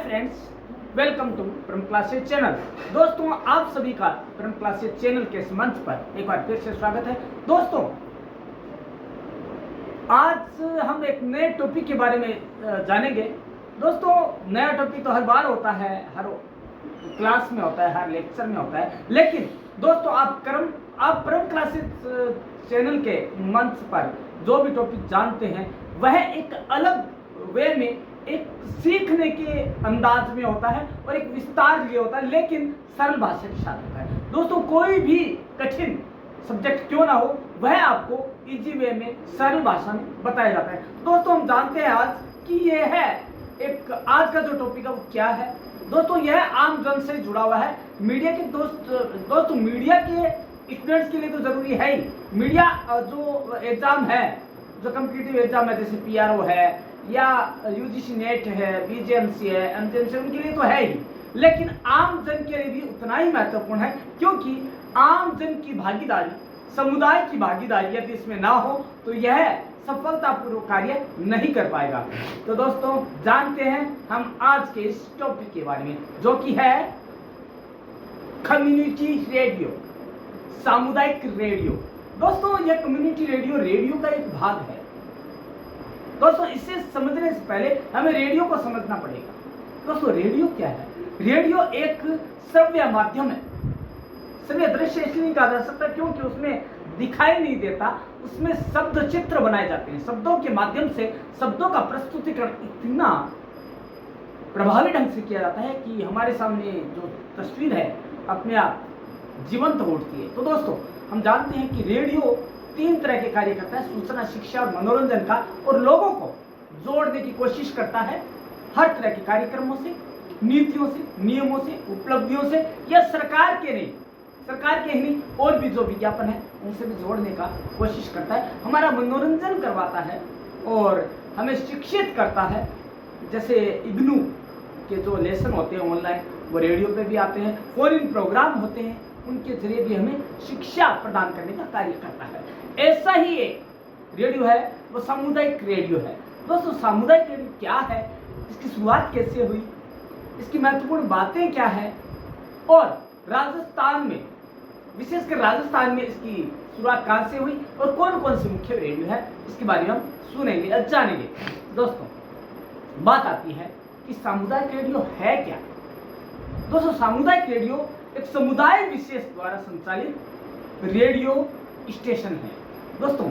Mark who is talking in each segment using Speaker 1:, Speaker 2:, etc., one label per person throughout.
Speaker 1: Friends, welcome to परम classes channel. दोस्तों, आप सभी का परम क्लासेज चैनल के इस मंच पर एक बार फिर से स्वागत है। दोस्तों, आज हम एक नए टॉपिक के बारे में जानेंगे। दोस्तों, नया टॉपिक तो हर बार होता है, हर क्लास में होता है, हर लेक्चर में होता है, लेकिन दोस्तों आप परम क्लासेज चैनल के मंच पर जो भी टॉपिक जानते हैं वह एक अलग वे में, एक सीखने के अंदाज में होता है और एक विस्तार लिए होता है, लेकिन सरल भाषा के साथ होता है। दोस्तों, कोई भी कठिन सब्जेक्ट क्यों ना हो, वह आपको इजी वे में, सरल भाषा में बताया जाता है। दोस्तों, हम जानते हैं आज कि यह है आज का जो टॉपिक है वो क्या है। दोस्तों, यह आम जन से जुड़ा हुआ है। मीडिया के दोस्तों मीडिया के स्टूडेंट्स के लिए तो जरूरी है ही। मीडिया जो एग्जाम है, जो कम्पिटिटिव एग्जाम है, जैसे PRO है या UGC नेट है, BGMC है, MGMC, उनके लिए तो है ही, लेकिन आम जन के लिए भी उतना ही महत्वपूर्ण है, क्योंकि आम जन की भागीदारी, समुदाय की भागीदारी यदि इसमें ना हो तो यह सफलतापूर्वक कार्य नहीं कर पाएगा। तो दोस्तों, जानते हैं हम आज के इस टॉपिक के बारे में, जो कि है कम्युनिटी रेडियो, सामुदायिक रेडियो। दोस्तों, यह कम्युनिटी रेडियो का एक भाग है। दोस्तों, इसे समझने से पहले हमें रेडियो को समझना पड़ेगा। दोस्तों, रेडियो क्या है? रेडियो एक श्रव्य माध्यम है। श्रव्य दृश्य इसलिए कहा जा सकता है क्योंकि उसमें दिखाई नहीं देता, उसमें शब्द चित्र बनाए जाते हैं। शब्दों के माध्यम से शब्दों का प्रस्तुतिकरण इतना प्रभावी ढंग से किया जाता है कि हमारे सामने जो तस्वीर है अपने आप जीवंत उठती है। तो दोस्तों, हम जानते हैं कि रेडियो 3 तरह के कार्य करता है: सूचना, शिक्षा और मनोरंजन का, और लोगों को जोड़ने की कोशिश करता है हर तरह के कार्यक्रमों से, नीतियों से, नियमों से, उपलब्धियों से, या सरकार के ही नहीं और भी जो विज्ञापन है उनसे भी जोड़ने का कोशिश करता है। हमारा मनोरंजन करवाता है और हमें शिक्षित करता है। जैसे इग्नू के जो लेसन होते हैं ऑनलाइन, वो रेडियो पे भी आते हैं। फॉरेन प्रोग्राम होते हैं, उनके जरिए भी हमें शिक्षा प्रदान करने का कार्य करता है। ऐसा ही एक रेडियो है, वो सामुदायिक रेडियो है। दोस्तों, सामुदायिक रेडियो क्या है, इसकी शुरुआत कैसे हुई, इसकी महत्वपूर्ण बातें क्या है, और राजस्थान में, विशेषकर राजस्थान में इसकी शुरुआत कहां से हुई और कौन कौन से मुख्य रेडियो है, इसके बारे में हम सुनेंगे और जानेंगे। दोस्तों, बात आती है कि सामुदायिक रेडियो है क्या। दोस्तों, सामुदायिक रेडियो एक समुदाय विशेष द्वारा संचालित रेडियो स्टेशन है। दोस्तों,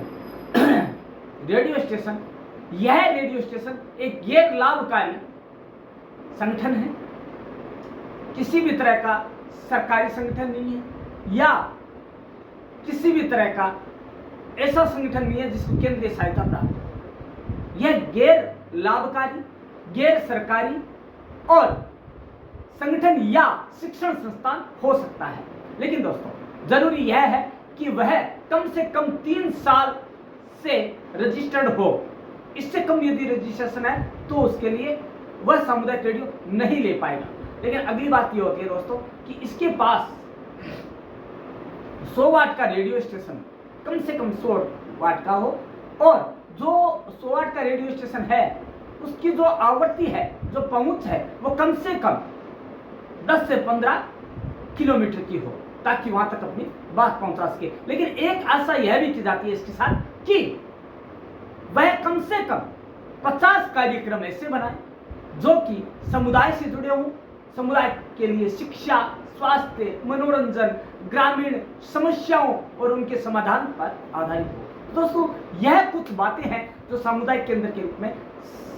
Speaker 1: रेडियो स्टेशन एक गैर लाभकारी संगठन है। किसी भी तरह का सरकारी संगठन नहीं है, या किसी भी तरह का ऐसा संगठन नहीं है जिसको केंद्रीय सहायता प्राप्त हो। यह गैर लाभकारी, गैर सरकारी और संगठन या शिक्षण संस्थान हो सकता है। लेकिन दोस्तों, जरूरी यह है कि वह कम से कम 3 साल से रजिस्टर्ड हो। इससे कम यदि रजिस्ट्रेशन है तो उसके लिए वह सामुदायिक रेडियो नहीं ले पाएगा। लेकिन अगली बात यह होती है दोस्तों कि इसके पास 100 वाट का रेडियो स्टेशन, कम से कम 100 वाट का हो, और जो 100 वाट का रेडियो स्टेशन है उसकी जो आवृत्ति है, जो पहुंच है, वो कम से कम 10 से 15 किलोमीटर की हो, ताकि वहां तक अपनी बात पहुंचा सके। लेकिन एक आशा यह भी की जाती है इसके साथ कि वह कम से कम 50 कार्यक्रम ऐसे बनाए जो कि समुदाय से जुड़े हों, समुदाय के लिए शिक्षा, स्वास्थ्य, मनोरंजन, ग्रामीण समस्याओं और उनके समाधान पर आधारित हो। दोस्तों, यह कुछ बातें हैं जो सामुदायिक केंद्र के रूप में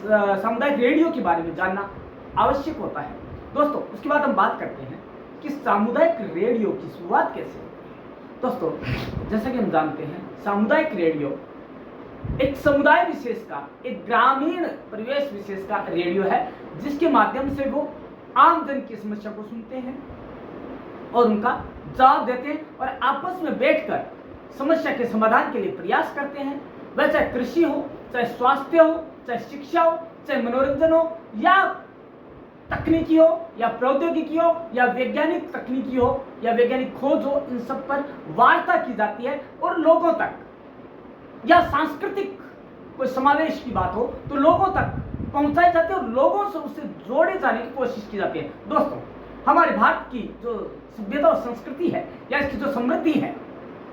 Speaker 1: सामुदायिक रेडियो के बारे में जानना आवश्यक होता है। दोस्तों, उसके बाद हम बात करते हैं कि सामुदायिक रेडियो की शुरुआत कैसे हुई। दोस्तों, जैसा कि हम जानते हैं, सामुदायिक रेडियो एक समुदाय विशेष का, एक ग्रामीण परिवेश विशेष का रेडियो है, जिसके माध्यम से वो आम जन की समस्या को सुनते हैं और उनका जवाब देते हैं, और आपस में बैठकर समस्या के समाधान के लिए प्रयास करते हैं। वह चाहे कृषि हो, चाहे स्वास्थ्य हो, चाहे शिक्षा हो, चाहे मनोरंजन हो, या तकनीकी हो, या प्रौद्योगिकी हो, या वैज्ञानिक तकनीकी हो, या वैज्ञानिक खोज हो, इन सब पर वार्ता की जाती है और लोगों तक, या सांस्कृतिक कोई समावेश की बात हो तो लोगों तक पहुंचाए जाते हैं और लोगों से उससे जोड़े जाने की कोशिश की जाती है। दोस्तों, हमारे भारत की जो सभ्यता और संस्कृति है या इसकी जो समृद्धि है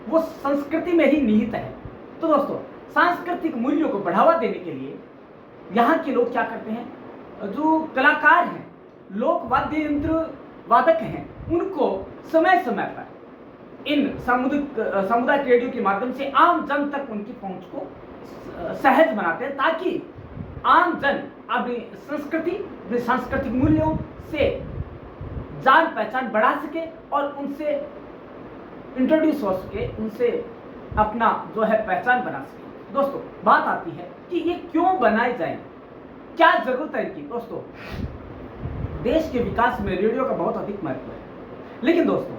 Speaker 1: वो संस्कृति में ही निहित है। तो दोस्तों, सांस्कृतिक मूल्यों को बढ़ावा देने के लिए यहाँ के लोग क्या करते हैं, जो कलाकार हैं, लोक वाद्य यंत्र वादक हैं, उनको समय समय पर इन सामुदायिक रेडियो के माध्यम से आम जन तक उनकी पहुंच को सहज बनाते हैं, ताकि आम जन अपनी संस्कृति, अपने सांस्कृतिक मूल्यों से जान पहचान बढ़ा सके और उनसे इंट्रोड्यूस हो सके, उनसे अपना जो है पहचान बना सके। दोस्तों, बात आती है कि ये क्यों बनाए जाए, क्या जरूरत है इनकी। दोस्तों, देश के विकास में रेडियो का बहुत अधिक महत्व है, लेकिन दोस्तों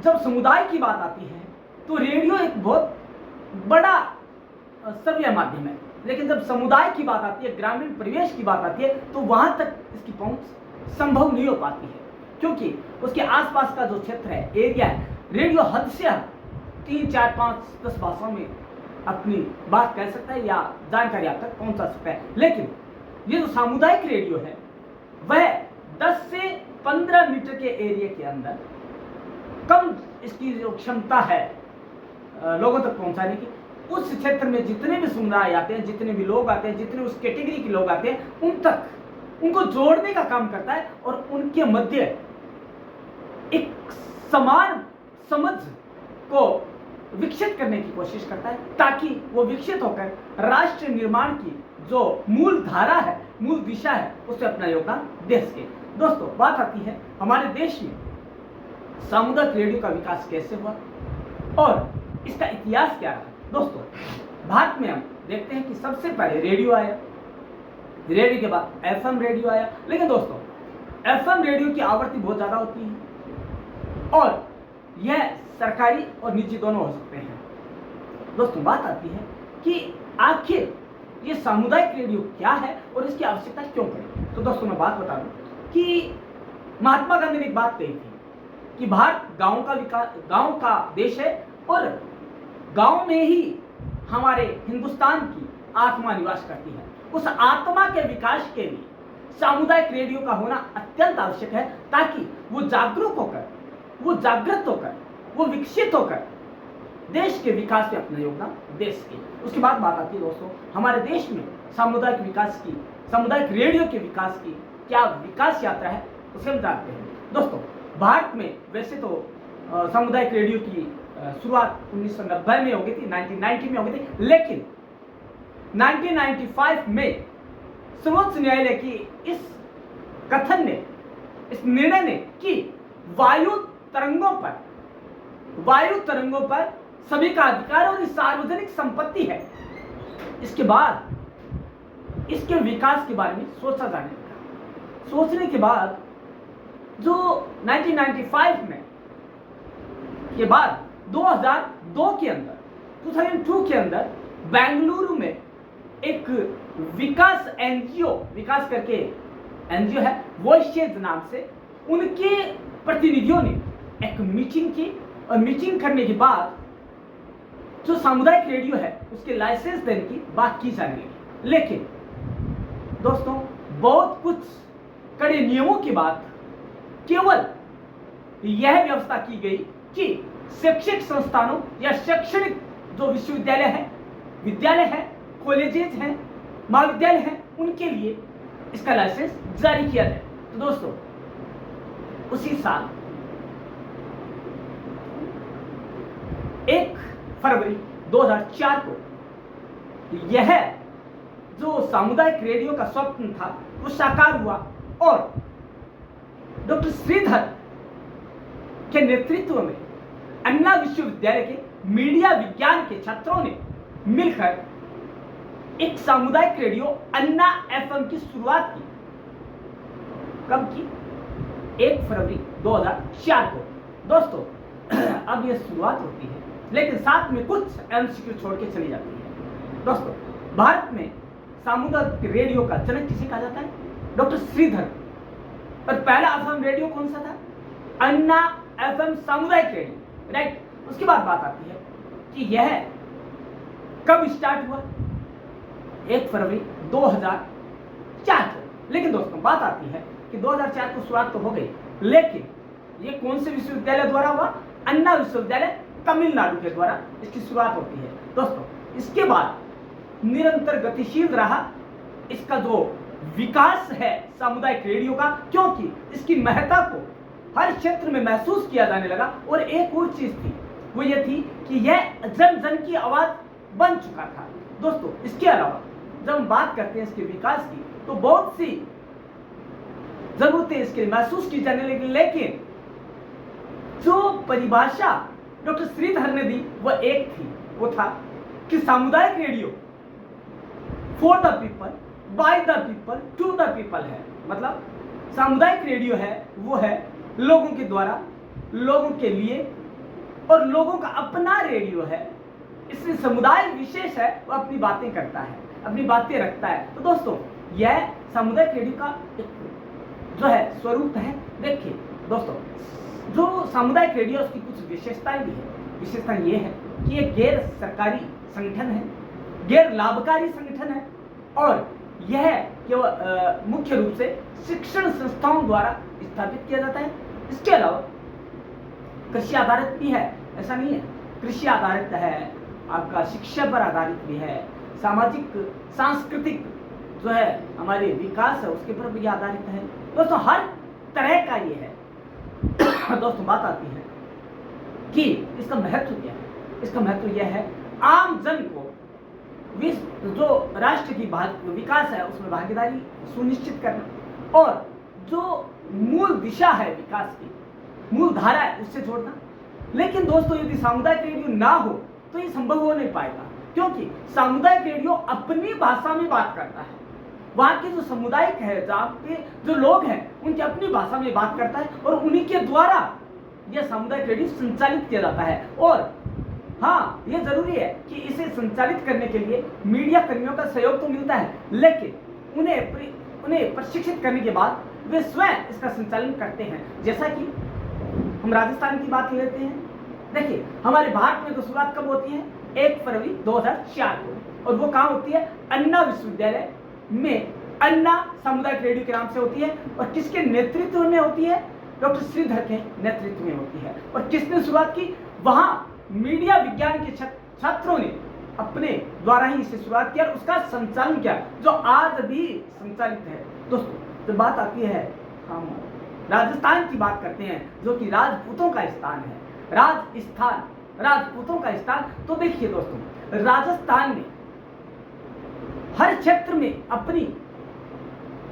Speaker 1: जब समुदाय की बात आती है तो रेडियो एक बहुत बड़ा श्रव्य माध्यम है, लेकिन जब समुदाय की बात आती है, ग्रामीण परिवेश की बात आती है, तो वहां तक इसकी पहुंच संभव नहीं हो पाती है, क्योंकि उसके आसपास का जो क्षेत्र है, एरिया है, रेडियो हद से 3, 4, 5, 10 भाषाओं में अपनी बात कह सकता है या जानकारी आप तक पहुंचा सकता है। लेकिन ये जो सामुदायिक रेडियो है वह 10 से 15 मीटर के एरिया के अंदर कम इसकी जो क्षमता है लोगों तक पहुंचाने की, उस क्षेत्र में जितने भी समुदाय आते हैं, जितने भी लोग आते हैं, जितने उस कैटेगरी के लोग आते हैं, उन तक उनको जोड़ने का काम करता है और उनके मध्य एक समान समझ को विकसित करने की कोशिश करता है, ताकि वो विकसित होकर राष्ट्र निर्माण की जो मूल धारा है, मूल दिशा है, उससे अपना योगदान दे सके। दोस्तों, बात आती है हमारे देश में सामुदायिक रेडियो का विकास कैसे हुआ और इसका इतिहास क्या रहा। दोस्तों, भारत में हम देखते हैं कि सबसे पहले रेडियो आया, रेडियो के बाद एफएम रेडियो आया, लेकिन दोस्तों एफएम रेडियो की आवृत्ति बहुत ज्यादा होती है और यह सरकारी और निजी दोनों हो सकते हैं। दोस्तों, बात आती है कि आखिर ये सामुदायिक रेडियो क्या है और इसकी आवश्यकता क्यों पड़ी। तो दोस्तों, मैं बात बता दूं कि महात्मा गांधी ने एक बात कही थी कि भारत गांव का देश है और गांव में ही हमारे हिंदुस्तान की आत्मा निवास करती है। उस आत्मा के विकास के लिए सामुदायिक रेडियो का होना अत्यंत आवश्यक है, ताकि वो जागरूक होकर, वो जागृत होकर, वो विकसित होकर देश के विकास में अपना योगदान दे सके। उसके बाद बात आती है दोस्तों, हमारे देश में सामुदायिक विकास की, सामुदायिक रेडियो के विकास की क्या विकास यात्रा है, उसे हम जानते हैं। दोस्तों, भारत में वैसे तो सामुदायिक रेडियो की शुरुआत 1990 में हो गई थी, 1990 में हो गई थी, लेकिन 1995 में सर्वोच्च न्यायालय की इस कथन ने, इस निर्णय ने कि वायु तरंगों पर सभी का अधिकार और इस सार्वजनिक संपत्ति है, इसके बाद इसके विकास के बारे में सोचा जाने लगा। सोचने के बाद जो 1995 में के बाद 2002 के अंदर, 2002 के अंदर बेंगलुरु में एक विकास एनजीओ, विकास करके एनजीओ है, वॉइसेज नाम से, उनके प्रतिनिधियों ने एक मीटिंग की और मीटिंग करने के बाद जो सामुदायिक रेडियो है उसके लाइसेंस देने की बात की जाने लगी। लेकिन दोस्तों, बहुत कुछ कड़े नियमों के बाद केवल यह व्यवस्था की गई कि शैक्षिक संस्थानों या शैक्षणिक जो विश्वविद्यालय है, विद्यालय है, कॉलेजेस हैं, महाविद्यालय हैं, उनके लिए इसका लाइसेंस जारी किया जाए। तो दोस्तों, उसी साल 1 फरवरी 2004 को यह जो सामुदायिक रेडियो का स्वप्न था वो साकार हुआ और डॉक्टर श्रीधर के नेतृत्व में अन्ना विश्वविद्यालय के मीडिया विज्ञान के छात्रों ने मिलकर एक सामुदायिक रेडियो अन्ना एफएम की शुरुआत की। कब की? 1 फरवरी 2004 को। दोस्तों, अब यह शुरुआत होती है, लेकिन साथ में कुछ एमसीक्यू छोड़ के चली जाती है। दोस्तों, भारत में सामुदायिक रेडियो का जनक किसे कहा जाता है? डॉक्टर श्रीधर। और पहला एफएम रेडियो कौन सा था? अन्ना एफएम सामुदायिक रेडियो, राइट। उसके बाद बात आती है कि यह कब स्टार्ट हुआ? 1 फरवरी 2004 लेकिन दोस्तों बात आती है कि 2004 को शुरुआत तो हो गई, लेकिन ये कौन से विश्वविद्यालय द्वारा हुआ? अन्ना विश्वविद्यालय तमिलनाडु के द्वारा इसकी शुरुआत होती है। दोस्तों इसके बाद निरंतर गतिशील रहा इसका जो विकास है सामुदायिक रेडियो का, क्योंकि इसकी महत्ता को हर क्षेत्र में महसूस किया जाने लगा। और एक और चीज थी, वो ये थी कि यह जन जन की आवाज बन चुका था। दोस्तों इसके अलावा जब हम बात करते हैं इसके विकास की, तो बहुत सी जरूरतें इसके महसूस की जाने लगी, लेकिन जो परिभाषा डॉक्टर श्रीधर ने दी वह एक थी, वो था कि सामुदायिक radio for the people by the people to the people है। मतलब सामुदायिक रेडियो है वो है लोगों के द्वारा लोगों के लिए, और लोगों का अपना रेडियो है। इसमें समुदाय विशेष है, वो अपनी बातें करता है, अपनी बातें रखता है। तो दोस्तों यह सामुदायिक रेडियो का एक जो है स्वरूप है। देखिए दोस्तों, जो सामुदायिक रेडियो उसकी कुछ विशेषताएं भी है। विशेषता ये है कि यह गैर सरकारी संगठन है, गैर लाभकारी संगठन है, और यह केवल मुख्य रूप से शिक्षण संस्थाओं द्वारा स्थापित किया जाता है। इसके अलावा कृषि आधारित भी है, ऐसा नहीं है, कृषि आधारित है, आपका शिक्षा पर आधारित भी है, सामाजिक सांस्कृतिक जो है हमारे विकास है उसके पर भी आधारित है। दोस्तों हर तरह का ये है। दोस्तों बात आती है कि इसका महत्व क्या है। इसका महत्व यह है आम जन को जो राष्ट्र की विकास है उसमें भागीदारी सुनिश्चित करना, और जो मूल दिशा है विकास की, मूल धारा है उससे जोड़ना। लेकिन दोस्तों यदि सामुदायिक रेडियो ना हो तो ये संभव हो नहीं पाएगा, क्योंकि सामुदायिक रेडियो अपनी भाषा में बात करता है। वहाँ के जो सामुदायिक है, जहाँ पे जो लोग हैं उनकी अपनी भाषा में बात करता है, और उन्हीं के द्वारा यह सामुदायिक रेडियो संचालित किया जाता है। और हाँ, यह जरूरी है कि इसे संचालित करने के लिए मीडिया कर्मियों का सहयोग तो मिलता है, लेकिन उन्हें प्रशिक्षित करने के बाद वे स्वयं इसका संचालन करते हैं। जैसा कि हम राजस्थान की बात लेते हैं, देखिए हमारे भारत में तो शुरुआत कब होती है? 1 फरवरी 2004 को, और वो कहाँ होती है? अन्ना विश्वविद्यालय में अन्ना सामुदायिक रेडियो के नाम से होती है। और किसके नेतृत्व में होती है? डॉक्टर श्रीधर के नेतृत्व में होती है। और किसने शुरुआत की? वहाँ मीडिया विज्ञान के छात्रों ने अपने द्वारा ही इसे शुरुआत किया और उसका संचालन किया, जो आज भी संचालित है। दोस्तों जब बात आती है, हम राजस्थान की बात करते हैं जो कि राजपूतों का स्थान है, राजपूतों का स्थान। तो देखिए दोस्तों, राजस्थान में हर क्षेत्र में अपनी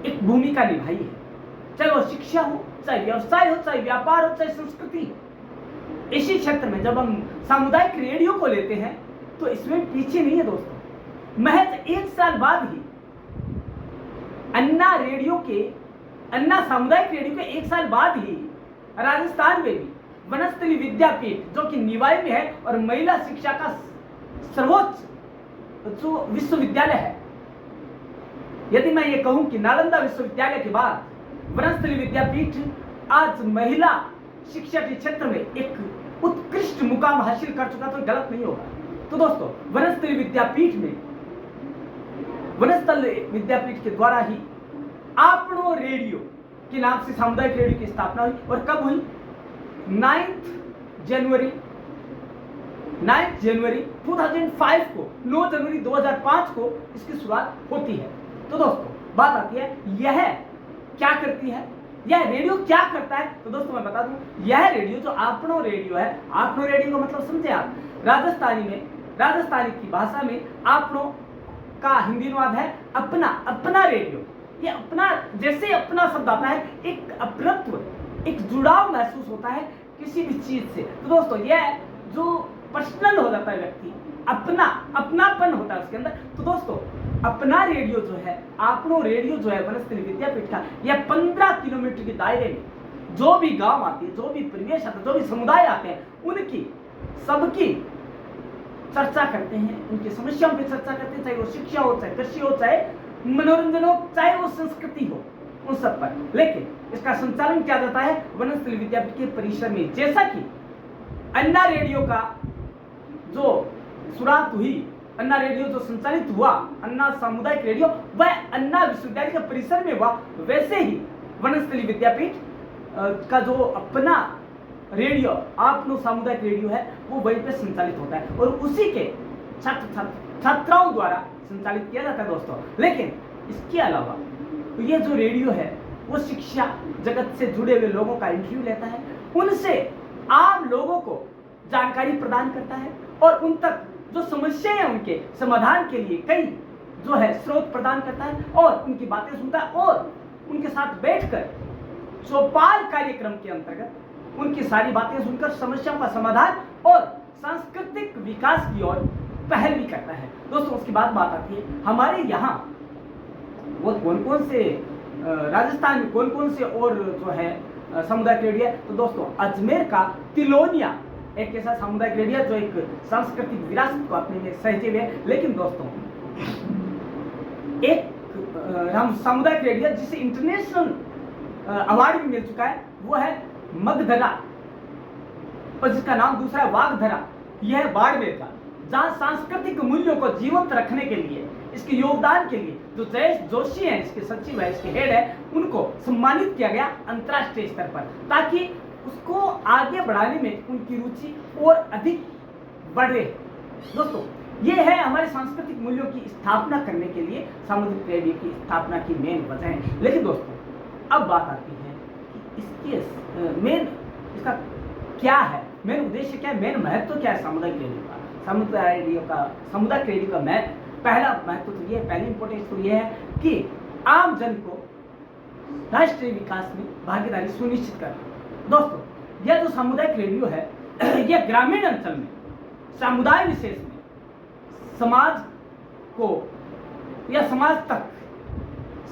Speaker 1: एक भूमिका निभाई है, चाहे वो शिक्षा हो, चाहे व्यवसाय हो, चाहे व्यापार हो, चाहे संस्कृति। इसी क्षेत्र में जब हम सामुदायिक रेडियो को लेते हैं तो इसमें पीछे नहीं है दोस्तों। महज 1 साल बाद ही अन्ना सामुदायिक रेडियो के 1 साल बाद ही राजस्थान में भी वनस्थली विद्यापीठ जो कि निवाई में है और महिला शिक्षा का सर्वोच्च जो विश्वविद्यालय है, यदि मैं ये कहूं कि नालंदा विश्वविद्यालय के बाद वनस्थली विद्यापीठ आज महिला शिक्षा के क्षेत्र में एक उत्कृष्ट मुकाम हासिल कर चुका, तो गलत नहीं होगा। तो दोस्तों वनस्थली विद्यापीठ के द्वारा ही आपनो रेडियो के नाम से सामुदायिक रेडियो की स्थापना हुई। और कब हुई? 9 जनवरी 2005 को, 9 जनवरी 2005 को इसकी शुरुआत होती है। तो दोस्तों बात आती है यह क्या करती है, यह रेडियो क्या करता है? तो दोस्तों मैं बता दूं, यह रेडियो जो आपनो रेडियो है, आपनो रेडियो का मतलब समझे आप, राजस्थानी की भाषा में आपनो का हिंदी अनुवाद है अपना रेडियो। ये अपना, जैसे अपना शब्द आता है, एक अपनत्व, एक जुड़ाव महसूस होता है किसी भी चीज से। तो दोस्तों यह जो पर्सनल हो जाता है व्यक्ति, अपनापन होता है उसके अंदर। तो दोस्तों अपना रेडियो जो है, आपनो रेडियो जो है वनस्थली विद्यापीठ का, यह 15 किलोमीटर के दायरे में जो भी गांव आते हैं, जो भी परिवेश आता है, जो भी समुदाय आते हैं, उनकी सबकी चर्चा करते हैं, उनकी समस्याओं पर चर्चा करते हैं, चाहे वो शिक्षा हो, चाहे कृषि हो, चाहे मनोरंजन हो, चाहे वो संस्कृति हो, उन सब पर। लेकिन इसका संचालन किया जाता है वनस्थली विद्यापीठ के परिसर में। जैसा कि अन्ना रेडियो का जो शुरुआत हुई अन्ना रेडियो जो संचालित हुआ, अन्ना सामुदायिक रेडियो, वह अन्ना विश्वविद्यालय के परिसर में हुआ। वैसे ही वनस्थली विद्यापीठ का जो अपना रेडियो आपनो सामुदायिक रेडियो है वो वहीं पे संचालित होता है और उसी के छात्राओं द्वारा संचालित किया जाता है दोस्तों। लेकिन इसके अलावा तो ये जो रेडियो है वो शिक्षा जगत से जुड़े हुए लोगों का इंटरव्यू लेता है, उनसे आम लोगों को जानकारी प्रदान करता है और उन तक जो समस्याएं हैं उनके समाधान के लिए कई जो है स्रोत प्रदान करता है और उनकी बातें सुनता है और उनके साथ बैठकर चौपाल कार्यक्रम के अंतर्गत उनकी सारी बातें सुनकर समस्याओं का समाधान और सांस्कृतिक विकास की ओर पहल भी करता है। दोस्तों उसके बाद बात आती है हमारे यहाँ वो कौन कौन से राजस्थान में कौन कौन से और जो है सामुदायिक रेडियो है। तो दोस्तों अजमेर का तिलोनिया एक ऐसा सामुदायिक रेडियो जो एक सांस्कृतिक विरासत को अपने में सहेजे हुए है। लेकिन दोस्तों एक हम सामुदायिक रेडियो जिसे इंटरनेशनल अवार्ड भी मिल चुका है वो है मगधरा और जिसका नाम दूसरा है वागधरा। यह है बाड़मेर का, जहां सांस्कृतिक मूल्यों को जीवंत रखने के लिए इसके योगदान के लिए जो जयेश जोशी हैं, इसके सचिव है, इसके हेड है, उनको सम्मानित किया गया अंतर्राष्ट्रीय स्तर पर ताकि उसको आगे बढ़ाने में उनकी रुचि और अधिक बढ़े। दोस्तों ये है हमारे सांस्कृतिक मूल्यों की स्थापना करने के लिए सामुदायिक रेडियो की स्थापना की मेन वजह है। लेकिन दोस्तों अब बात आती है कि इसके मेन इसका क्या है, मेन उद्देश्य क्या है, मेन महत्व क्या है सामुदायिक रेडियो का। सामुदायिक रेडियो का पहला महत्व तो ये है, पहली इंपॉर्टेंस तो ये है कि आम जन को राष्ट्रीय विकास में भागीदारी सुनिश्चित करना। दोस्तों यह जो सामुदायिक रेडियो है यह ग्रामीण अंचल में समुदाय विशेष में समाज को या समाज तक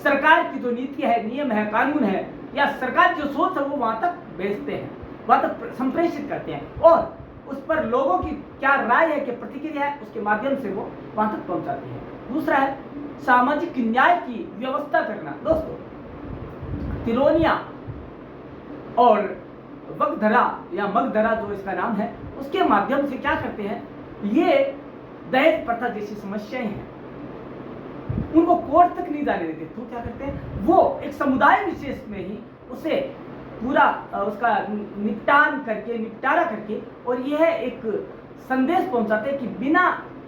Speaker 1: सरकार की जो नीति है, नियम है, कानून है या सरकार जो सोच है वो वहां तक भेजते हैं, वहां तक संप्रेषित करते हैं और उस पर लोगों की क्या राय है, क्या प्रतिक्रिया है, उसके माध्यम से वो वहां तक पहुंचाते हैं। दूसरा है सामाजिक न्याय की व्यवस्था करना। दोस्तों तिलोनिया और वगधरा या मगधरा जो इसका नाम है उसके माध्यम से क्या करते हैं, ये दहेज प्रथा जैसी समस्याएं हैं उनको कोर्ट तक नहीं जाने देते, तो क्या करते हैं वो एक समुदाय विशेष में ही उसे पूरा उसका निपटारा करके और यह एक संदेश पहुंचाते हैं कि बिना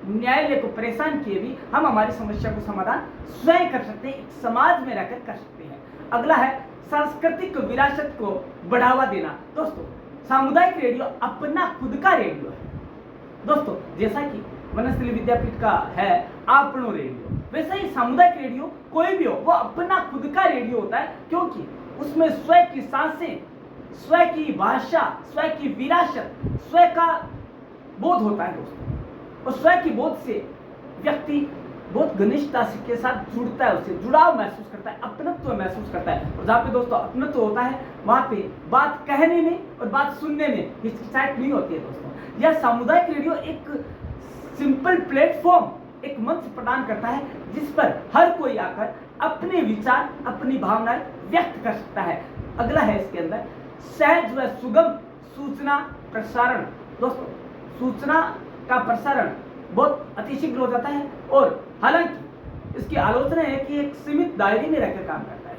Speaker 1: न्यायालय को परेशान किए भी हम हमारी समस्या को समाधान स्वयं कर सकते हैं, एक समाज में रहकर कर सकते हैं। अगला है सांस्कृतिक विरासत को बढ़ावा देना। दोस्तों सामुदायिक रेडियो अपना खुद का रेडियो है। दोस्तों जैसा कि वनस्थली विद्यापीठ का है आपनो रेडियो, वैसे ही सामुदायिक रेडियो कोई भी हो वो अपना खुद का रेडियो होता है, क्योंकि उसमें स्वयं की सांसें, स्वयं की भाषा, स्वयं की विरासत, स्वयं का बोध होता है दोस्तों। और स्वयं की बोध से व्यक्ति बहुत घनिष्ठता के साथ जुड़ता है, उससे जुड़ाव महसूस करता है, अपनत्व महसूस करता है। और जहाँ पे दोस्तों अपनत्व होता है वहाँ पे बात कहने में और बात सुनने में हिचकिचाहट नहीं होती है दोस्तों। यह सामुदायिक रेडियो एक सिंपल प्लेटफॉर्म, एक मंच प्रदान करता है जिस पर हर कोई आकर अपने विचार, अपनी भावनाएं व्यक्त कर सकता है। अगला है इसके अंदर सहज व सुगम सूचना प्रसारण। दोस्तों सूचना का प्रसारण बहुत अतिशीघ्र हो जाता है और हालांकि इसकी आलोचना है कि एक सीमित दायरे में रहकर काम करता है।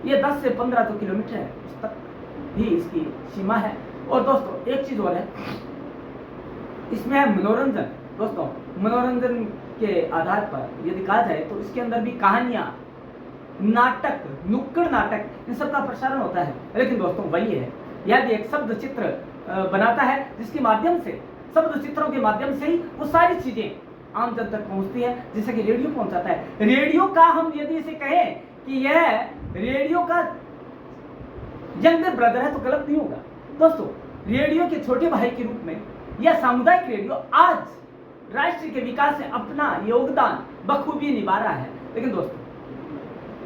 Speaker 1: ये 10 से 15 किलोमीटर है, उस तक ही इसकी सीमा है। और दोस्तों एक चीज और है, इसमें है मनोरंजन। दोस्तों मनोरंजन के आधार पर यदि कहा जाए तो इसके अंदर भी कहानियां, नाटक, नुक्कड़ नाटक, इन सब का प्रसारण होता है। लेकिन दोस्तों वही है, यह भी एक शब्द चित्र बनाता है जिसके माध्यम से, शब्द चित्रों के माध्यम से ही वो सारी चीजें आम जन तक पहुंचती है, जैसे कि रेडियो पहुंचाता है। रेडियो का हम यदि इसे कहें कि यह रेडियो का यंगर ब्रदर है तो गलत नहीं होगा। दोस्तों रेडियो के छोटे भाई के रूप में यह सामुदायिक रेडियो आज राष्ट्र के विकास में अपना योगदान बखूबी निभा रहा है। लेकिन दोस्तों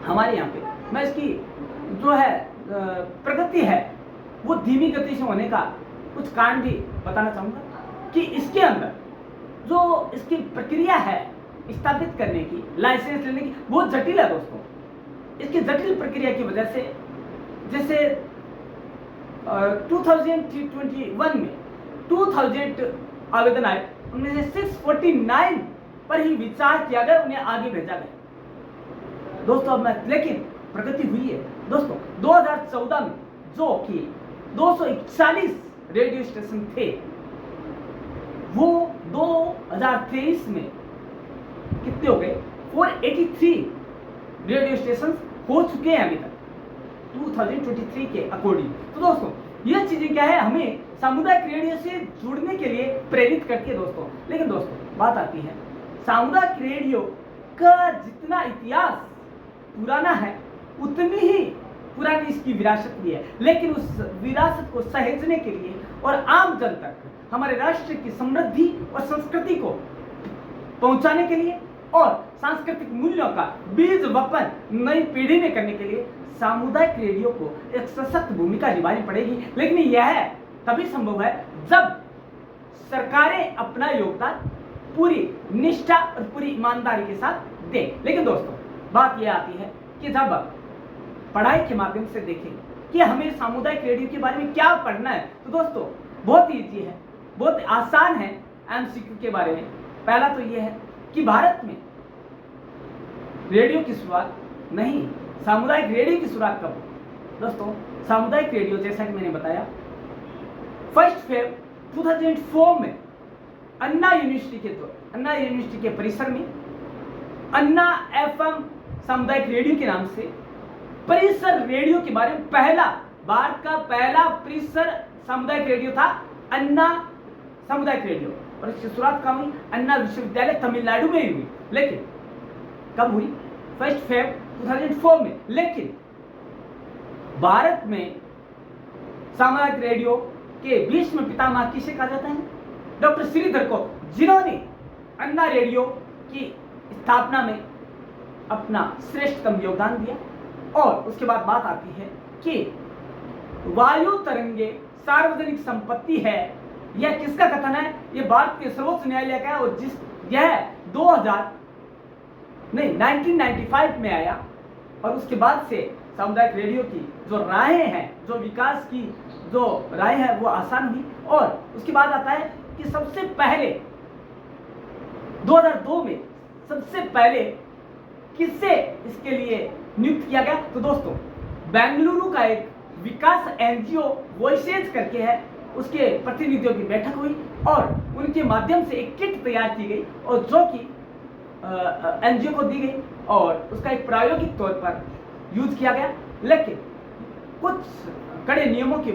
Speaker 1: हमारे यहाँ पे मैं इसकी जो है प्रगति है वो धीमी गति से होने का कुछ कारण भी बताना चाहूँगा कि इसके अंदर जो इसकी प्रक्रिया है स्थापित करने की, लाइसेंस लेने की, बहुत जटिल है दोस्तों। इसकी जटिल प्रक्रिया की वजह से जैसे 2021 में 2000 आवेदन आए, उनमें से 649 पर ही विचार किया गया, उन्हें आगे भेजा गया। दोस्तों अब मैं, लेकिन प्रगति हुई है दोस्तों। 2014 में जो कि 241 रेडियो स्टेशन थे, वो 2023 में कितने हो गए? 483 रेडियो स्टेशन हो चुके हैं अभी तक 2023 के अकॉर्डिंग। तो दोस्तों ये चीजें क्या है, हमें सामुदायिक रेडियो से जुड़ने के लिए प्रेरित करती है दोस्तों। लेकिन दोस्तों बात आती है, सामुदायिक रेडियो का जितना इतिहास पुराना है उतनी ही पुरानी इसकी विरासत भी है। लेकिन उस विरासत को सहेजने के लिए और आम जन तक हमारे राष्ट्र की समृद्धि और संस्कृति को पहुंचाने के लिए और सांस्कृतिक मूल्यों का बीज वपन नई पीढ़ी में करने के लिए सामुदायिक रेडियो को एक सशक्त भूमिका निभानी पड़ेगी। लेकिन यह तभी संभव है जब सरकारें अपना योगदान पूरी निष्ठा और पूरी ईमानदारी के साथ दें। लेकिन दोस्तों बात यह आती है कि जब पढ़ाई के माध्यम से देखें कि हमें सामुदायिक रेडियो के बारे में क्या पढ़ना है, तो दोस्तों बहुत ईजी है, बहुत आसान है एमसीक्यू के बारे में। पहला तो यह है कि भारत में रेडियो की शुरुआत नहीं, सामुदायिक रेडियो की शुरुआत कब हुई? दोस्तों सामुदायिक रेडियो जैसा कि मैंने बताया 1 फरवरी 2004 में अन्ना यूनिवर्सिटी के परिसर में अन्ना एफएम सामुदायिक रेडियो के नाम से परिसर रेडियो के बारे में भारत का पहला परिसर सामुदायिक रेडियो था अन्ना सामुदायिक रेडियो। और इसकी शुरुआत कब हुई? अन्ना विश्वविद्यालय तमिलनाडु में ही हुई। लेकिन कब हुई? 1 फरवरी 2004 में। लेकिन भारत में सामुदायिक रेडियो के भीष्म पितामह किसे कहा जाता है? डॉक्टर श्रीधर को, जिन्होंने अन्ना रेडियो की स्थापना में अपना श्रेष्ठतम योगदान दिया। और उसके बाद बात आती है कि वायु तरंगे सार्वजनिक संपत्ति है, यह किसका कथन है? यह भारत के सर्वोच्च न्यायालय का है। और यह 1995 में आया। और उसके बाद से सामुदायिक रेडियो की जो राहें हैं, जो विकास की जो राहें हैं, वो आसान हुई। और उसके बाद आता है कि सबसे पहले 2002 में सबसे पहले किससे इसके लिए नियुक्त किया गया? तो दोस्तों बेंगलुरु का एक विकास एनजीओ वॉइसेज करके है, उसके प्रतिनिधियों की बैठक हुई और उनके माध्यम से एक किट तैयार की गई और जो कि एनजीओ को दी गई और उसका एक प्रायोगिक तौर पर यूज किया गया। लेकिन कुछ कड़े नियमों के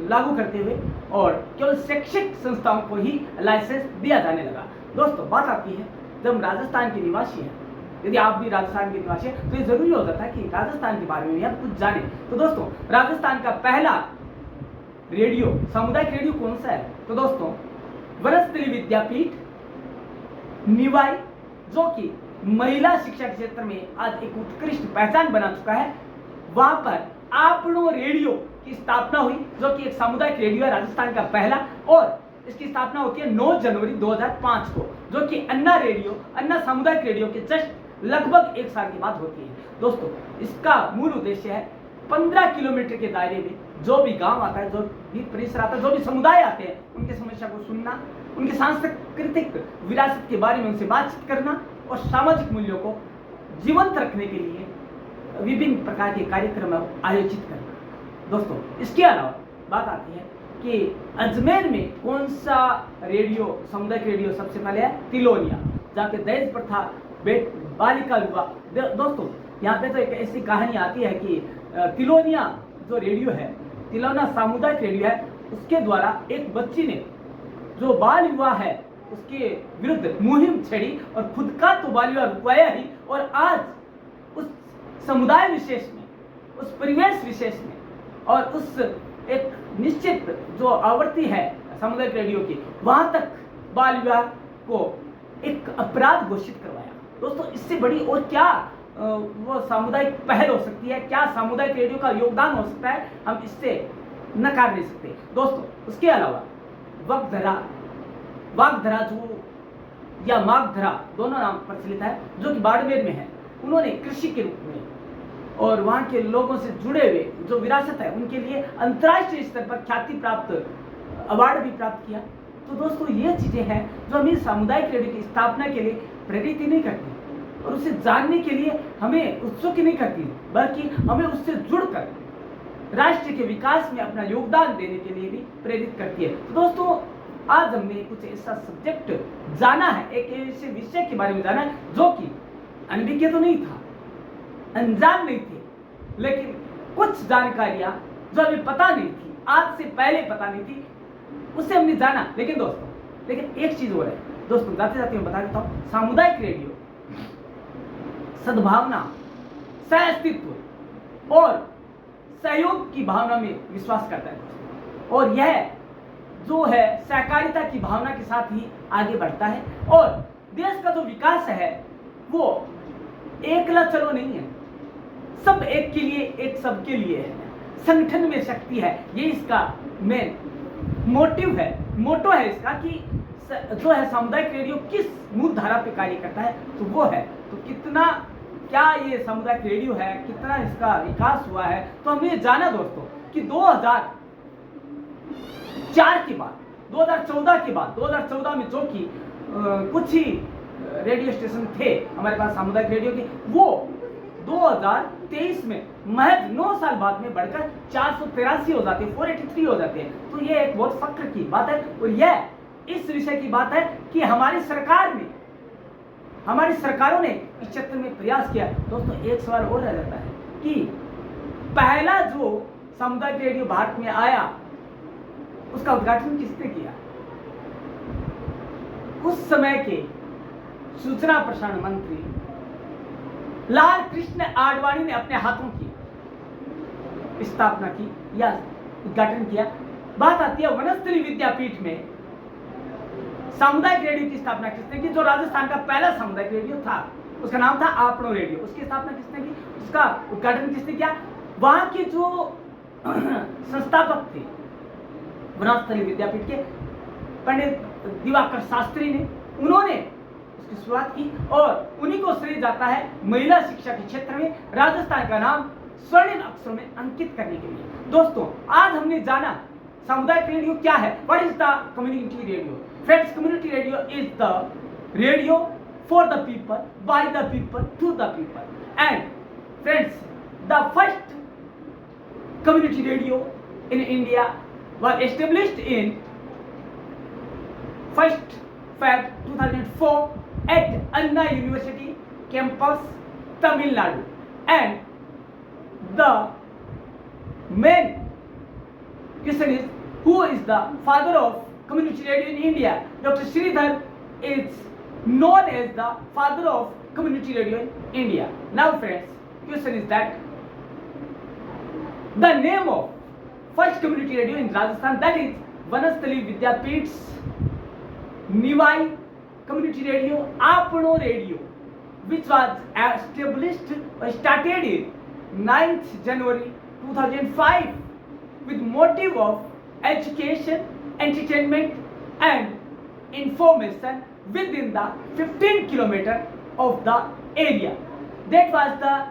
Speaker 1: लागू करते हुए और केवल शैक्षिक संस्थाओं को ही लाइसेंस दिया जाने लगा। दोस्तों बात आती है, जब राजस्थान के निवासी हैं, यदि आप भी राजस्थान के निवासी हैं, तो ये जरूरी हो जाता है कि राजस्थान के बारे में भी आप कुछ जानें। तो दोस्तों राजस्थान का पहला रेडियो सामुदायिक रेडियो कौन सा है? तो दोस्तों वनस्थली विद्यापीठ निवाई, जो कि महिला शिक्षा के क्षेत्र में आज एक उत्कृष्ट पहचान बना चुका है, वहां पर आपनो रेडियो की स्थापना हुई, जो कि एक सामुदायिक रेडियो है, राजस्थान का पहला। और इसकी स्थापना होती है 9 जनवरी 2005 को, जो कि अन्ना सामुदायिक रेडियो के जस्ट लगभग 1 साल के बाद होती है। दोस्तों इसका मूल उद्देश्य है 15 किलोमीटर के दायरे में जो भी गांव आता है, जो भी परिसर आता है, जो भी समुदाय आते हैं, उनकी समस्या को सुनना, उनके सांस्कृतिक विरासत के बारे में उनसे बातचीत करना और सामाजिक मूल्यों को जीवंत रखने के लिए विभिन्न प्रकार के कार्यक्रम आयोजित करना। दोस्तों इसके अलावा बात आती है कि अजमेर में कौन सा रेडियो सामुदायिक रेडियो सबसे पहले है? तिलोनिया, जहाँ पे दहेज प्रथा, बालिका विवाह। दोस्तों यहाँ पे तो एक ऐसी कहानी आती है कि तिलोनिया जो रेडियो है, तिलोना सामुदायिक रेडियो है, उसके द्वारा एक बच्ची ने जो बाल विवाह है उसके विरुद्ध मुहिम छेड़ी और खुद का तो बाल विवाह रुकवाया ही, और आज उस समुदाय विशेष में, उस परिवेश विशेष में और उस एक निश्चित जो आवृत्ति है सामुदायिक रेडियो की, वहां तक बाल विवाह को एक अपराध घोषित करवाया। दोस्तों इससे बड़ी और क्या वो सामुदायिक पहल हो सकती है, क्या सामुदायिक रेडियो का योगदान हो सकता है, हम इससे नकार नहीं सकते। दोस्तों उसके अलावा वागधरा जो या मागधरा दोनों नाम प्रचलित है, जो कि बाड़मेर में है। उन्होंने कृषि के रूप में और वहाँ के लोगों से जुड़े हुए जो विरासत है उनके लिए अंतर्राष्ट्रीय स्तर पर ख्याति प्राप्त अवार्ड भी प्राप्त किया। तो दोस्तों ये चीजें हैं जो हमें सामुदायिक रेडियो की स्थापना के लिए प्रेरित ही नहीं करती और उसे जानने के लिए हमें उत्सुक ही नहीं करती, बल्कि हमें उससे जुड़कर राष्ट्र के विकास में अपना योगदान देने के लिए भी प्रेरित करती है। तो दोस्तों, आज हमने कुछ ऐसा सब्जेक्ट जाना है, एक ऐसे विषय के बारे में जाना है जो कि अनभिज्ञ तो नहीं था, अनजान नहीं थे, लेकिन कुछ जानकारियां जो हमें पता नहीं थी, आज से पहले पता नहीं थी, उसे हमने जाना। लेकिन एक चीज और है दोस्तों, जाते जाते मैं बता देता हूं, सामुदायिक रेडियो सद्भावना, सह-अस्तित्व और सहयोग की भावना में विश्वास करता है दोस्तों, और यह जो है सहकारिता की भावना के साथ ही आगे बढ़ता है। और देश का जो विकास है वो एकला चलो नहीं है, सब एक के लिए, एक सबके लिए है, संगठन में शक्ति है, ये इसका मेन मोटिव है, मोटो है इसका, कि जो है सामुदायिक रेडियो किस मूल धारा पे कार्य करता है, तो वो है। तो कितना क्या ये सामुदायिक रेडियो है, कितना इसका विकास हुआ है, तो हमने जाना दोस्तों कि 2004 के बाद, 2014 के बाद, 2014 में जो कि कुछ ही रेडियो स्टेशन थे हमारे पास सामुदायिक रेडियो के, वो 2023 में महज 9 साल बाद में बढ़कर 483 हो जाते हैं, 483 हो जाते हैं। तो ये एक बहुत फक्र की बात है, और यह इस विषय की बात है कि हमारी सरकार ने, हमारी सरकारों ने इस क्षेत्र में प्रयास किया। दोस्तों, एक सवाल और रह जाता है कि पहला जो सामुदायिक रेडियो भारत में आया, उसका उद्घाटन किसने किया? उस समय के सूचना प्रसारण मंत्री लाल कृष्ण आडवाणी ने अपने हाथों की स्थापना की या उद्घाटन किया। बात आती है वनस्थली विद्यापीठ में सामुदायिक रेडियो की स्थापना किसने की? जो राजस्थान का पहला सामुदायिक रेडियो था, उसका नाम था आपनो रेडियो, उसकी स्थापना किसने की? उसका उद्घाटन किसने किया? वहां के जो संस्थापक थे वनस्थली विद्यापीठ के, पंडित दिवाकर शास्त्री ने, उन्होंने उसकी शुरुआत की, और उन्हीं को श्रेय जाता है महिला शिक्षा के क्षेत्र में राजस्थान का नाम स्वर्णिम अक्षरों में अंकित करने के लिए। दोस्तों, आज हमने जाना सामुदायिक रेडियो क्या है, what is the community radio. Friends, community radio is the radio for the people, by the people, to the people. And friends, the first community radio in India was established in 1st Feb 2004 at Anna University campus, Tamil Nadu. And the main question is, who is the father of community radio in India? Dr. Sridhar is known as the father of community radio in India. Now friends, question is that the name of first community radio in Rajasthan, that is Vanasthali Vidyapeeth's Nivai community radio, Apno radio, which was established or started in 9th January 2005 with motive of education, entertainment and information within the 15 kilometer of the area. That was the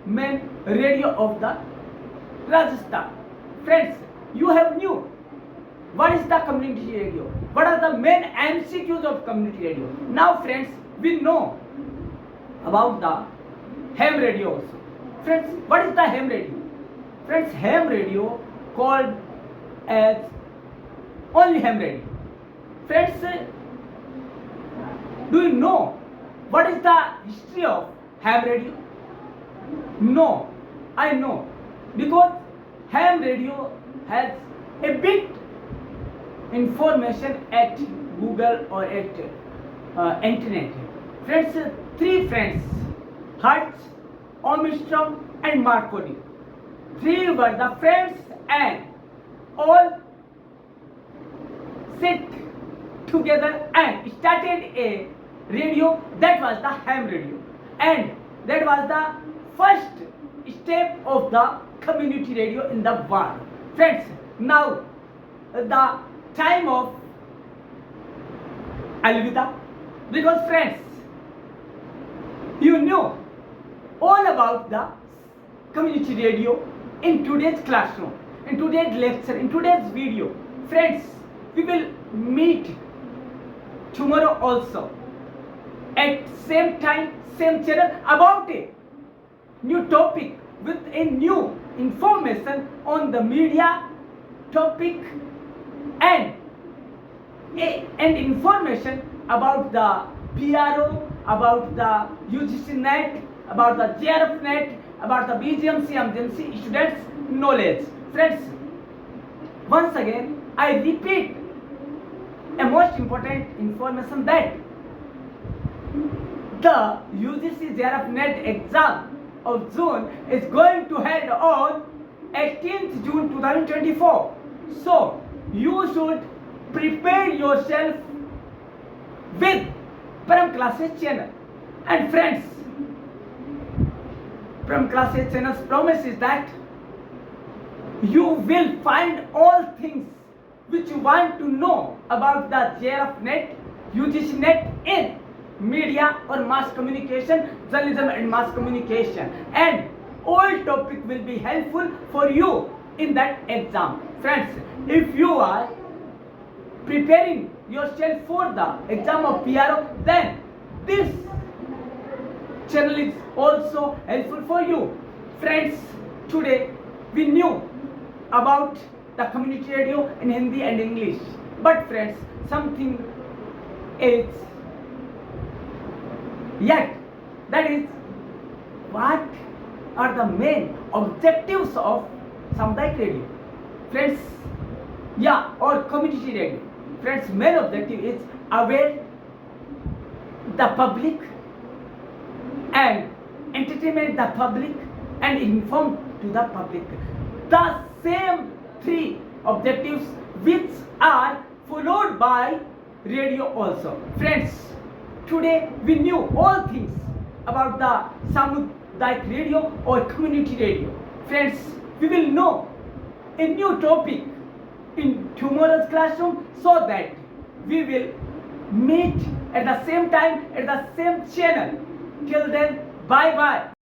Speaker 1: main radio of the Rajasthan. Friends, you have knew what is the community radio, what are the main MCQs of community radio. Now friends, we know about the ham radio also. Friends, what is the ham radio? Friends, ham radio called as only ham radio. Friends, do you know what is the history of ham radio? No, I know, because ham radio has a bit information at Google or at internet. Friends, three friends, Hertz, Armstrong and Marconi, three were the friends and all sit together and started a radio, that was the ham radio, and that was the first step of the community radio in the world. Friends, now the time of Alvida, because friends, you know all about the community radio in today's classroom, in today's lecture, in today's video. Friends, we will meet tomorrow also at same time, same channel about a new topic with a new information on the media topic and and information about the PRO, about the UGC net, about the JRF net, about the BGMC, MGMC students knowledge. Friends, once again I repeat a most important information that the UGC JRF net exam of June is going to held on 18th June 2024. So you should prepare yourself with Param Classes channel. And friends, Param Classes channel's promise is that you will find all things which you want to know about the JRF net, UGC net in media or mass communication, journalism and mass communication, and all topic will be helpful for you in that exam. Friends, if you are preparing yourself for the exam of PRO, then this channel is also helpful for you. Friends, today we knew about the community radio in Hindi and English, but friends, something is yet, that is, what are the main objectives of Samudayik radio? Friends, or community radio. Friends, main objective is aware the public and entertainment the public and inform to the public. The same three objectives which are followed by radio also. Friends, today we knew all things about the Samudayik radio or community radio. Friends, we will know a new topic in tomorrow's classroom, so that we will meet at the same time at the same channel. Till then, bye bye.